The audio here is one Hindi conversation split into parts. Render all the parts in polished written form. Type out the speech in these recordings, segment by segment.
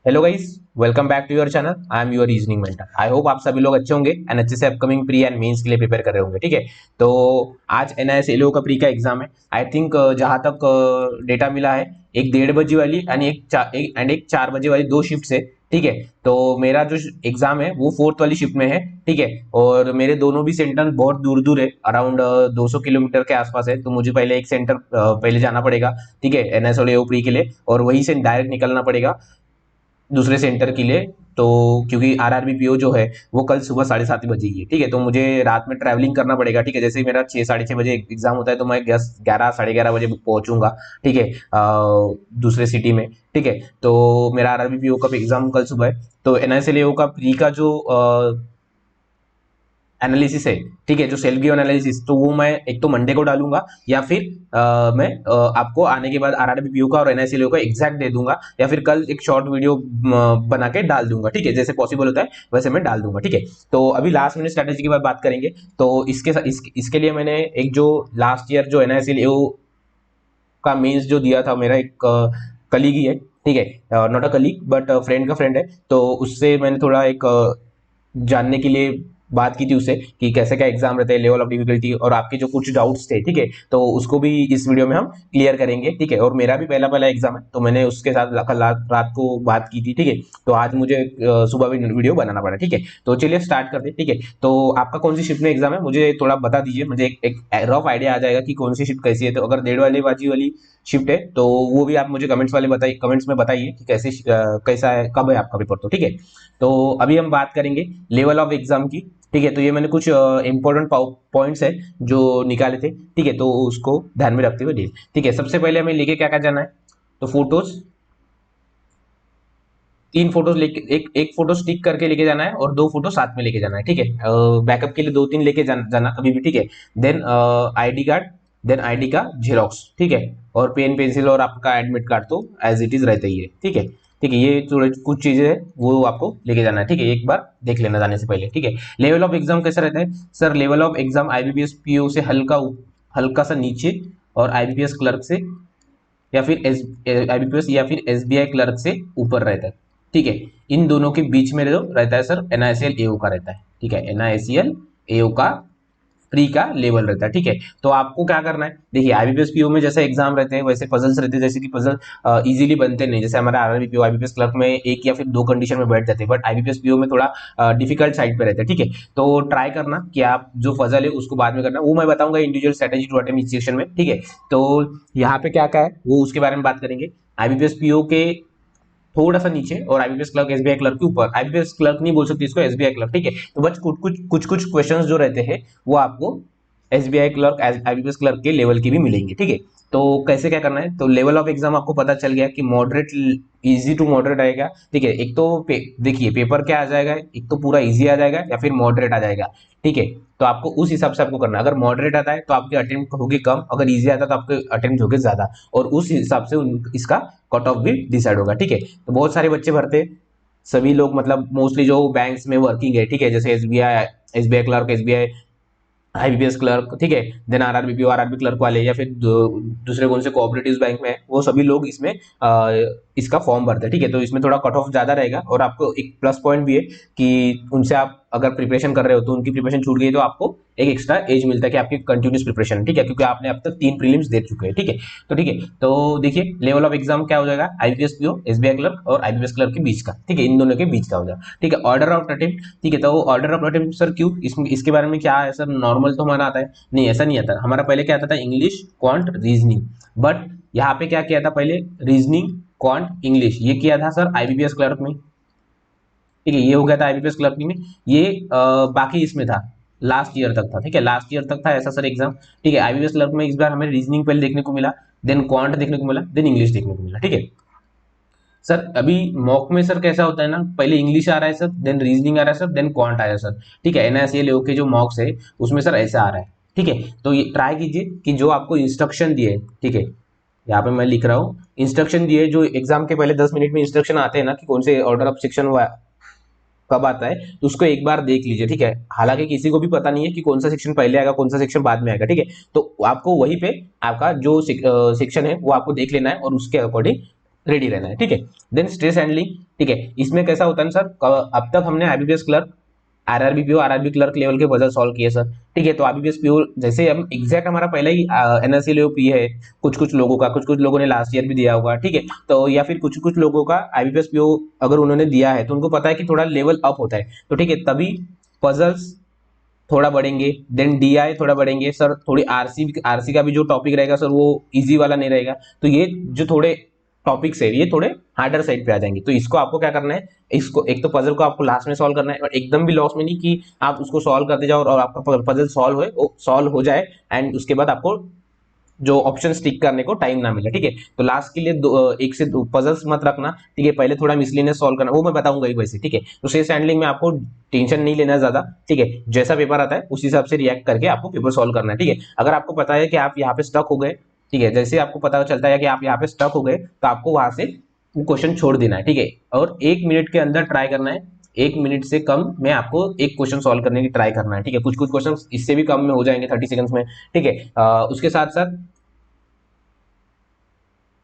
Hello guys, welcome back to your channel. I am your reasoning mentor. I hope आप सभी लोग अच्छे होंगे एंड अच्छे से अपकमिंग प्री एंड मेंस के लिए प्रिपेयर कर रहे होंगे। ठीक है, तो आज एनआईएस एलओ का प्री का एग्जाम है। आई थिंक जहां तक डेटा मिला है, एक 1:30 बजे वाली एंड एक 4 बजे वाली दो शिफ्ट है। ठीक है, तो मेरा जो एग्जाम है वो फोर्थ वाली शिफ्ट में है। ठीक है, और मेरे दोनों भी सेंटर बहुत दूर दूर है, अराउंड 200 किलोमीटर के आसपास है। तो मुझे पहले एक सेंटर पहले जाना पड़ेगा। ठीक है, एनआईएस एलओ प्री के लिए, और वहीं से डायरेक्ट निकलना पड़ेगा दूसरे सेंटर के लिए। तो क्योंकि आरआरबी पीओ जो है वो कल सुबह 7:30 बजे ही है। ठीक है, तो मुझे रात में ट्रैवलिंग करना पड़ेगा। ठीक है, जैसे ही मेरा 6 साढ़े 6 बजे एग्जाम होता है तो मैं 11 11 साढ़े 11 बजे पहुंचूंगा। ठीक है, दूसरे सिटी में। ठीक है, तो मेरा आरआरबी पीओ का एग्जाम कल सुबह है। तो एनआईएसएलएओ का प्री का जो एनालिसिस है, ठीक है, जो सेल्फ गिव एनालिसिस, तो वो मैं एक तो मंडे को डालूंगा, या फिर मैं आपको आने के बाद आरआरबी पीयू का और एनआईसीएलओ का एग्जैक्ट दे दूंगा, या फिर कल एक शॉर्ट वीडियो बना के डाल दूंगा। ठीक है, जैसे पॉसिबल होता है वैसे मैं डाल दूंगा। ठीक है, तो अभी लास्ट मिनट स्ट्रेटेजी की बात करेंगे। तो इसके लिए मैंने एक जो लास्ट ईयर जो एनआईसीएलओ का मीन्स जो दिया था, मेरा एक कलीग ही है। ठीक है, not a colleague but friend का फ्रेंड है। तो उससे मैंने थोड़ा एक जानने के लिए बात की थी उससे कि कैसे क्या एग्जाम रहते हैं, लेवल ऑफ डिफिकल्टी, और आपके जो कुछ डाउट्स थे। ठीक है, तो उसको भी इस वीडियो में हम क्लियर करेंगे। ठीक है, और मेरा भी पहला पहला एग्जाम है, तो मैंने उसके साथ कल रात को बात की थी। ठीक है, तो आज मुझे सुबह भी वीडियो बनाना पड़ा। ठीक है, तो चलिए स्टार्ट करते हैं। ठीक है, तो आपका कौन सी शिफ्ट में एग्जाम है मुझे थोड़ा बता दीजिए, मुझे एक रफ आइडिया आ जाएगा कि कौन सी शिफ्ट कैसी है। तो अगर 1:30 वाली शिफ्ट है तो वो भी आप मुझे कमेंट्स में बताइए कि कैसे कैसा है, कब है आपका पेपर। तो ठीक है, तो अभी हम बात करेंगे लेवल ऑफ एग्जाम की। ठीक है, तो ये मैंने कुछ इंपॉर्टेंट पॉइंट्स है जो निकाले थे। ठीक है, तो उसको ध्यान में रखते हुए देख। ठीक है, सबसे पहले हमें लेके क्या क्या जाना है, तो फोटोज, 3 फोटोज लेके एक फोटो स्टिक करके लेके जाना है, और 2 फोटो साथ में लेके जाना है। ठीक है, बैकअप के लिए 2 3 लेके जाना कभी भी। ठीक है, then ID card, then ID का जेरोक्स। ठीक है, और पेन पेंसिल और आपका एडमिट कार्ड तो एज इट इज रहता ही है। ठीक है, ठीक है, ये थोड़ी कुछ चीजें है वो आपको लेके जाना है। ठीक है, एक बार देख लेना जाने से पहले। ठीक है, लेवल ऑफ एग्जाम कैसा रहता है sir? Level of exam IBPS PO से हल्का सा नीचे, और आईबीपीएस क्लर्क से, या फिर एस आईबीपीएस या फिर एसबीआई क्लर्क से ऊपर रहता है। ठीक है, इन दोनों के बीच में जो रहता है सर, एनआईसीएल एओ का रहता है। ठीक है, एनआईसीएल एओ का प्री का लेवल रहता है। ठीक है, तो आपको क्या करना है, देखिए आईबीपीएस पीओ में जैसे एग्जाम रहते हैं वैसे पजल्स रहते हैं। जैसे कि पजल इजीली बनते नहीं, जैसे हमारा आरआरबी पीओ आईबीपीएस क्लर्क में एक या फिर 2 कंडीशन में बैठ जाते हैं, बट आईबीपीएस पीओ में थोड़ा डिफिकल्ट साइड पे रहते हैं। ठीक है, तो ट्राई करना कि आप जो फजल है उसको बाद में करना, वो मैं बताऊंगा इंडिविजुअल स्ट्रेटेजी टू अटेम्प्ट इस सेक्शन में। ठीक है, तो यहाँ पे क्या क्या है वो उसके बारे में बात करेंगे। आईबीपीएस पीओ के थोड़ा सा नीचे, और आईबीपीएस क्लर्क एसबीआई क्लर्क के ऊपर। आईबीपीएस क्लर्क नहीं बोल सकते इसको, एसबीआई क्लर्क। ठीक है, तो बस कुछ क्वेश्चंस जो रहते हैं वो आपको एसबीआई क्लर्क आईबीपीएस क्लर्क के लेवल की भी मिलेंगे। ठीक है, तो कैसे क्या करना है, तो लेवल ऑफ एग्जाम आपको पता चल गया कि मॉडरेट, इजी टू मॉडरेट आएगा। ठीक है, एक तो देखिए पेपर क्या आ जाएगा, एक तो पूरा इजी आ जाएगा या फिर मॉडरेट आ जाएगा। ठीक है, तो आपको उस हिसाब से आपको करना है। अगर मॉडरेट आता है तो आपके अटेम्प्ट होगी कम, अगर इजी आता है तो आपके अटेम्प्ट होगी ज्यादा, और उस हिसाब से इसका कट ऑफ भी डिसाइड होगा। ठीक है, तो बहुत सारे बच्चे भरते हैं, सभी लोग मतलब मोस्टली जो बैंक्स में वर्किंग है। ठीक है, जैसे SBI, SBI clerk, SBI IBPS clerk. ठीक है, देन आरआरबी आरआरबी क्लर्क वाले, या फिर दूसरे कौन से कोऑपरेटिव बैंक में है, वो सभी लोग इसमें इसका फॉर्म भरते हैं। ठीक है, तो इसमें थोड़ा कट ऑफ ज्यादा रहेगा, और आपको एक प्लस पॉइंट भी है कि उनसे आप अगर प्रिपरेशन कर रहे हो तो उनकी प्रिपरेशन छूट गई तो आपको एक एक्स्ट्रा एज मिलता है कि आपकी कंटिन्यूस प्रिपरेशन है। ठीक है, क्योंकि आपने अब तक 3 प्रीलिम्स दे चुके हैं। ठीक है, तो ठीक है, तो देखिए लेवल ऑफ एग्जाम क्या हो जाएगा, आईबीपीएस पीओ एसबीआई क्लर्क और आईबीपीएस क्लर्क के बीच का। ठीक है, इन दोनों के बीच का हो जाएगा। ठीक है, ऑर्डर ऑफ अटेम्प्ट। ठीक है, तो ऑर्डर ऑफ अटेम्प्ट सर क्यों, इसमें इसके बारे में क्या है सर? नॉर्मल तो हमारा आता है नहीं, ऐसा नहीं आता। हमारा पहले क्या आता था, इंग्लिश, क्वांट, रीजनिंग। बट यहाँ पे क्या किया था, पहले रीजनिंग, क्वांट, इंग्लिश, ये किया था सर आईबीपीएस क्लर्क में। ठीक है, ये हो गया था आईबीपीएस क्लर्क में। ये बाकी इसमें था, लास्ट ईयर तक था। ठीक है, लास्ट ईयर तक था ऐसा सर एग्जाम। ठीक है, आईबीपीएस क्लर्क में इस बार हमें रीजनिंग पहले देखने को मिला, देन क्वांट देखने को मिला, देन इंग्लिश देखने को मिला। ठीक है सर, अभी मॉक में सर कैसा होता है ना, पहले इंग्लिश आ रहा है सर, देन रीजनिंग आ रहा है सर, देन क्वांट आया सर। ठीक है, एनआईसीएल के जो मॉक्स है उसमें सर ऐसा आ रहा है। ठीक है, तो ये ट्राई कीजिए कि जो आपको इंस्ट्रक्शन दिए, ठीक है, यहाँ पे मैं लिख रहा हूँ इंस्ट्रक्शन दिए, जो एग्जाम के पहले 10 मिनट में इंस्ट्रक्शन आते हैं ना कि कौन से ऑर्डर ऑफ सेक्शन हुआ कब आता है, तो उसको एक बार देख लीजिए। ठीक है, हालांकि किसी को भी पता नहीं है कि कौन सा सेक्शन पहले आएगा, कौन सा सेक्शन बाद में आएगा। ठीक है, तो आपको वहीं पे आपका जो सेक्शन है वो आपको देख लेना है, और उसके अकॉर्डिंग रेडी रहना है, ठीक है। देन स्ट्रेस हैंडलिंग, ठीक है, इसमें कैसा होता है ना सर, अब तक हमने IBPS clerk, RRB PO, RRB clerk level के पजल सॉल्व किए सर, ठीक है। तो आईबीपीएस पीओ जैसे हम एग्जैक्ट हमारा पहला ही एनएससी पी है, कुछ कुछ लोगों का, कुछ कुछ लोगों ने लास्ट ईयर भी दिया होगा, ठीक है। तो या फिर कुछ कुछ लोगों का आईबीपीएस पीओ अगर उन्होंने दिया है तो उनको पता है कि थोड़ा लेवल अप होता है, तो ठीक है, तभी पजल्स थोड़ा बढ़ेंगे, देन डीआई थोड़ा बढ़ेंगे सर, थोड़ी आरसी आरसी का भी जो टॉपिक रहेगा सर वो इजी वाला नहीं रहेगा, तो ये जो थोड़े टॉपिक्स है ये थोड़े हार्डर साइड पे आ जाएंगे। तो इसको आपको क्या करना है, इसको एक तो पजल को आपको लास्ट में सॉल्व करना है, और एकदम भी लॉस में नहीं कि आप उसको सॉल्व करते जाओ और आपका पजल सॉल्व हो जाए एंड उसके बाद आपको जो ऑप्शन टिक करने को टाइम ना मिले, ठीक है। तो लास्ट के लिए एक से दो पजल्स मत रखना, ठीक है, पहले थोड़ा मिसलिनियस सॉल्व करना, वो मैं बताऊंगा ही वैसे, ठीक है। तो स्ट्रेस हैंडलिंग में आपको टेंशन नहीं लेना ज्यादा, ठीक है, जैसा पेपर आता है उस हिसाब से रिएक्ट करके आपको पेपर सॉल्व करना है, ठीक है। अगर आपको पता है कि आप यहाँ पे स्टक हो गए, ठीक है, जैसे आपको पता चलता है कि आप यहाँ पे स्टक हो गए तो आपको वहां से वो क्वेश्चन छोड़ देना है, ठीक है, और 1 मिनट के अंदर ट्राई करना है, 1 मिनट से कम में आपको एक क्वेश्चन सॉल्व करने की ट्राई करना है, ठीक है। कुछ कुछ क्वेश्चन इससे भी कम में हो जाएंगे 30 सेकंड्स में, ठीक है। उसके साथ साथ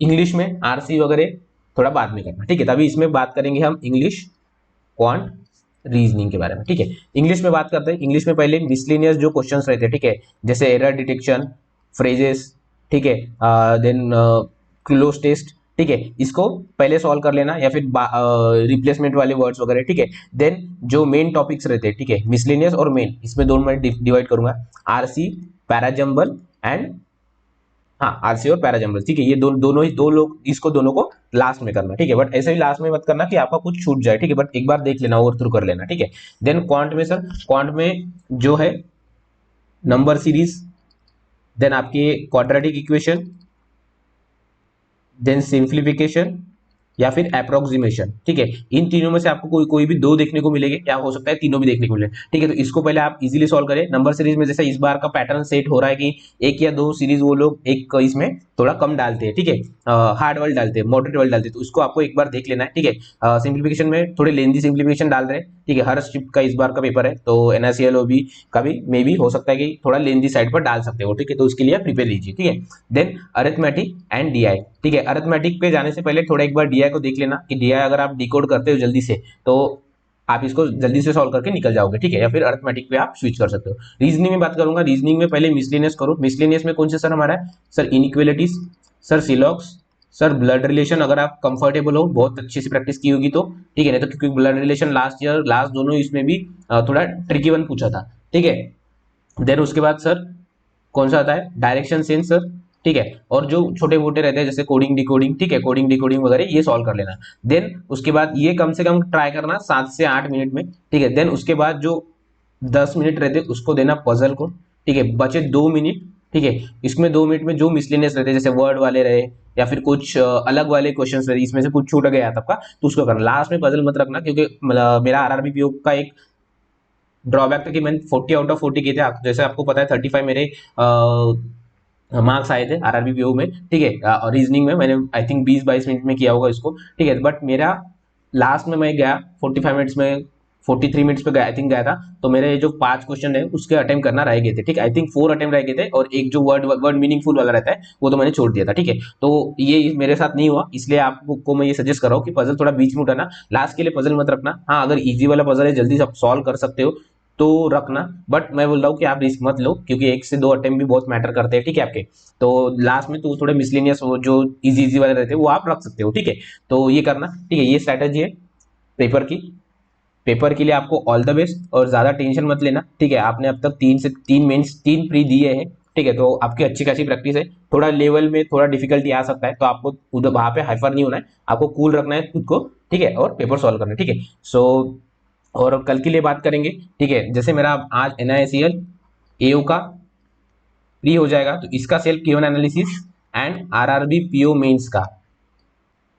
इंग्लिश में आरसी वगैरह थोड़ा बाद में करना, ठीक है। तभी इसमें बात करेंगे हम इंग्लिश क्वांट रीजनिंग के बारे में, ठीक है। इंग्लिश में बात करते हैं, इंग्लिश में पहले मिसलिनियस जो क्वेश्चंस रहते हैं, ठीक है, जैसे एरर डिटेक्शन, फ्रेजेस, ठीक है, देन क्लोज टेस्ट, ठीक है, इसको पहले सॉल्व कर लेना, या फिर रिप्लेसमेंट वाले वर्ड्स वगैरह, ठीक है। देन जो मेन टॉपिक्स रहते हैं, ठीक है, मिसलिनियस और मेन, इसमें दोनों में डिवाइड करूंगा, आरसी, पैराजम्बल एंड, हाँ, आरसी और पैराजम्बल, ठीक है, ये दोनों ही दो लोग, इसको दोनों को लास्ट में करना, ठीक है, बट ऐसे ही लास्ट में मत करना कि आपका कुछ छूट जाए, ठीक है, बट एक बार देख लेना, ओवर थ्रू कर लेना, ठीक है। देन क्वांट में सर, क्वांट में जो है नंबर सीरीज, देन आपके क्वाड्रेटिक इक्वेशन, देन सिंप्लीफिकेशन या फिर अप्रोक्सीमेशन, ठीक है। इन तीनों में से आपको कोई कोई भी दो देखने को मिलेंगे, या हो सकता है तीनों भी देखने को मिले, ठीक है। तो इसको पहले आप इजीली सॉल्व करें। नंबर सीरीज में जैसे इस बार का पैटर्न सेट हो रहा है कि एक या दो सीरीज वो लोग एक इसमें थोड़ा कम डालते हैं, ठीक है, हार्ड वाले डालते हैं, मॉडरेट वाले डालते हैं, तो उसको आपको एक बार देख लेना है, ठीक है। सिंप्लीफिकेशन में थोड़े लेंदी सिंप्लीफिकेशन डाल रहे हैं, ठीक है, हर शिफ्ट का इस बार का पेपर है, तो एनआईसीएल ओबी का भी मे भी हो सकता है कि थोड़ा लेंदी साइड पर डाल सकते हो, ठीक है, तो उसके लिए आप प्रिपेयर लीजिए, ठीक है। देन अरिथमेटिक एंड डीआई, ठीक है, अरिथमेटिक पे जाने से पहले थोड़ा एक बार डीआई को देख लेना कि डीआई अगर आप डिकोड करते हो जल्दी से तो आप इसको जल्दी से सॉल्व करके निकल जाओगे, ठीक है, या फिर अरिथमेटिक पे आप स्विच कर सकते हो। रीजनिंग में बात करूंगा, रीजनिंग में पहले मिसलिनियस करो। मिसलिनियस में कौन से सर हमारा है, सर इनइक्वालिटीज, सर सिलॉक्स, सर ब्लड रिलेशन, अगर आप कंफर्टेबल हो, बहुत अच्छी से प्रैक्टिस की होगी तो, ठीक है, नहीं तो क्योंकि blood relation last year last दोनों इसमें भी थोड़ा ट्रिकी वन पूछा था, ठीक है। देन उसके बाद सर कौन सा आता है, डायरेक्शन सेंस सर, ठीक है, और जो छोटे मोटे रहते हैं जैसे कोडिंग डिकोडिंग, ठीक है, कोडिंग डिकोडिंग वगैरह ये सॉल्व कर लेना। देन उसके बाद ये कम से कम ट्राई करना 7 से 8 मिनट में, ठीक है। देन उसके बाद जो 10 मिनट रहते हैं उसको देना पजल को, ठीक है, बचे 2 मिनट, ठीक है, इसमें 2 मिनट में जो मिसलेनियस रहते हैं जैसे वर्ड वाले रहे या फिर कुछ अलग वाले क्वेश्चन रहे, इसमें से कुछ छूट गया आपका तो उसको करना, लास्ट में पजल मत रखना, क्योंकि मेरा आरआरबी पीओ का एक ड्रॉबैक था कि मैंने 40 आउट ऑफ 40 किए थे, जैसे आपको पता है 35 मेरे मार्क्स आए थे आरआरबी पीओ में, ठीक है, और रीजनिंग में मैंने आई थिंक 20-22 मिनट में किया होगा इसको, ठीक है, बट मेरा लास्ट में मैं गया 45 मिनट्स में, 43 मिनट्स पे गया आई थिंक गया था, तो मेरे जो 5 क्वेश्चन है उसके अटेम्प्ट करना रह गए थे, ठीक है, आई थिंक 4 अटेम्प्ट रह गए थे, और एक जो वर्ड मीनिंगफुल वाला रहता है वो तो मैंने छोड़ दिया था, ठीक है। तो ये मेरे साथ नहीं हुआ, इसलिए आपको मैं ये सजेस्ट कर रहा हूँ कि पजल थोड़ा बीच में उठाना, लास्ट के लिए पजल मत रखना। हाँ, अगर इजी वाला पजल है जल्दी से सॉल्व कर सकते हो तो रखना, बट मैं बोल रहा हूँ कि आप रिस्क मत लो, क्योंकि 1 से 2 अटेम्प्ट भी बहुत मैटर करते हैं, ठीक है आपके। तो लास्ट में तो थोड़े मिसलिनियस जो इजी इजी वाले रहते हैं वो आप रख सकते हो, ठीक है। तो ये करना, ठीक है, ये स्ट्रैटेजी है पेपर की। पेपर के लिए आपको ऑल द बेस्ट, और ज्यादा टेंशन मत लेना, ठीक है। आपने अब तक 3 मेंस 3 प्री दिए हैं, ठीक है, तो आपकी अच्छी खासी प्रैक्टिस है। थोड़ा लेवल में थोड़ा डिफिकल्टी आ सकता है, तो आपको उधर वहां पे हाइपर नहीं होना है, आपको कूल रखना है खुद को, ठीक है, और पेपर सॉल्व करना है, ठीक है। सो और कल के लिए बात करेंगे, ठीक है, जैसे मेरा आज एनआईसीएल एओ का फ्री हो जाएगा तो इसका self given analysis and RRB PO mains का,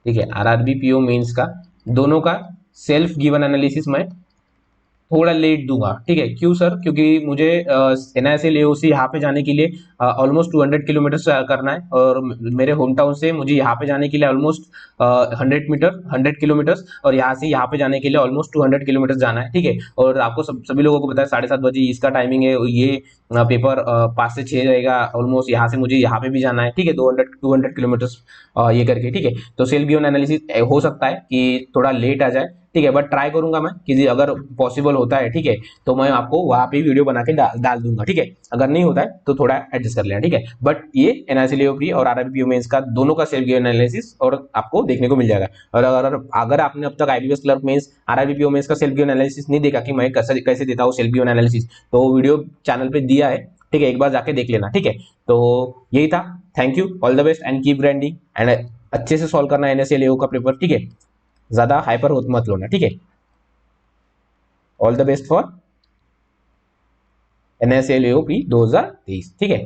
ठीक है, आरआरबी पीओ मेंस का दोनों का सेल्फ गिवन एनालिसिस मैं थोड़ा लेट दूंगा, ठीक है। क्यों सर? क्योंकि मुझे एनआईसी लेओसी यहाँ पे जाने के लिए ऑलमोस्ट 200 किलोमीटर करना है, और मेरे होम टाउन से मुझे यहाँ पे जाने के लिए ऑलमोस्ट 100 किलोमीटर्स, और यहाँ से यहाँ पे जाने के लिए ऑलमोस्ट 200 किलोमीटर जाना है, ठीक है। और आपको सभी लोगों को पता है 7:30 बजे इसका टाइमिंग है, ये पेपर 5 से 6 रहेगा ऑलमोस्ट, यहाँ से मुझे यहाँ पे भी जाना है, ठीक है। 200 किलोमीटर्स ये करके, ठीक है। तो सेल्फ गिवन एनालिसिस हो सकता है कि थोड़ा लेट आ जाए, ठीक है, बट ट्राई करूंगा मैं कि अगर पॉसिबल होता है, ठीक है, तो मैं आपको वहां पे वीडियो बना के डाल दूंगा, ठीक है। अगर नहीं होता है तो थोड़ा एडजस्ट कर लेना, ठीक है। बट ये एनआईसी प्री और आरआरबी मेंस का दोनों का सेल्फ गिवन एनालिसिस और आपको देखने को मिल जाएगा। और अगर आपने अब तक IBPS clerk mains RRB mains का सेल्फ गिवन एनालिसिस नहीं देखा कि मैं कैसे कैसे देता हूँ सेल्फ गिवन एनालिसिस, तो वीडियो चैनल पे दिया है, ठीक है, एक बार जाके देख लेना, ठीक है। तो यही था। Thank you, all the best and keep grinding and अच्छे से सॉल्व करना एनएसएल का पेपर, ठीक है। ज्यादा हाइपर मत होना, ठीक है। All the best for NSL 2023, ठीक है।